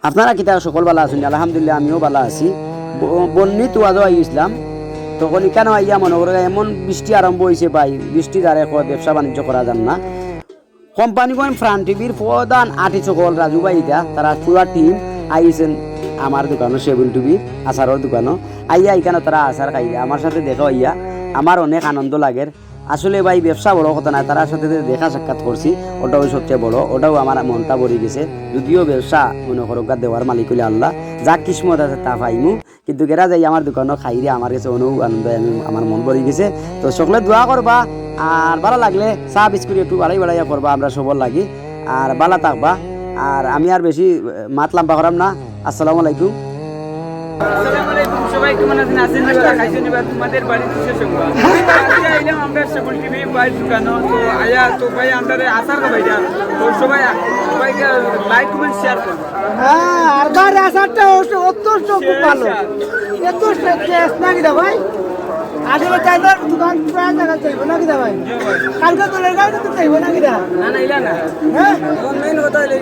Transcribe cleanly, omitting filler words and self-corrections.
আপনারা কিতা সকল ভালো আছেন? আলহামদুলিল্লাহ আমিও ভালো আছি। বন্যি তোয়াজও আইসলাম তখন কেন আইয়া মনে করে এমন বৃষ্টি আরম্ভ হয়েছে ভাই, বৃষ্টি দ্বারা ব্যবসা বাণিজ্য করা যান না। কোম্পানিগণ ফ্রান টিভির প্রধান আর্টিস্ট সকল রাজু ভাই ইটা তারা পুরা টিম আইসেন আমার দোকানও সেবুল টিভির আচারের দোকানও আইয়া এখানে তারা আচার খাইয়া আমার সাথে দেখা হইয়া আমার অনেক আনন্দ লাগে। আসলে ভাই ব্যবসা বড় কথা না, তার সাথে দেখা সাক্ষাৎ করছি, ওটাও সবচেয়ে বড়, ওটাও আমার মনটা ভরে গেছে। যদিও ব্যবসা মনে করো দেওয়ার মালিক হলে আল্লাহ, যা কিসমত আছে তা পাইমু, কিন্তু গেরা যাই আমার দোকানও খাইরে আমার কাছে অনেক আনন্দ, আমার মন ভরে গেছে। তো সকলে দোয়া করবা, আর ভালো লাগলে চা বিস্কুট একটু বাড়াইয়া করবা, আমরা সবর লাগি, আর ভালো থাকবা। আর আমি আর বেশি মাত লাম্বা করাম না। আসসালামু আলাইকুম। আসসালামু আলাইকুম, সবাই কেমন আছেন? আছেন নিবা খাইছেন নিবা তোমাদের বাড়িতে শেষ হবা। আজকে আইলাম আমরা সেবুল টিভি ভাই দোকানো, তো আয়া তো ভাই আন্দারে আসার ভাই যা, তো সবাইকে লাইক কমেন্ট শেয়ার করবা। হ্যাঁ, আর গাড়ি আসারটা অত্যন্ত খুব ভালো, এত টেস্ট না কিনা ভাই। আসলে চাইলে দোকান প্রায় জায়গা চাইবো না কিনা ভাই, কালকে তো লেগে তো চাইবো না কিনা। না না ইলা না, হ্যাঁ মেইন কথা হইলো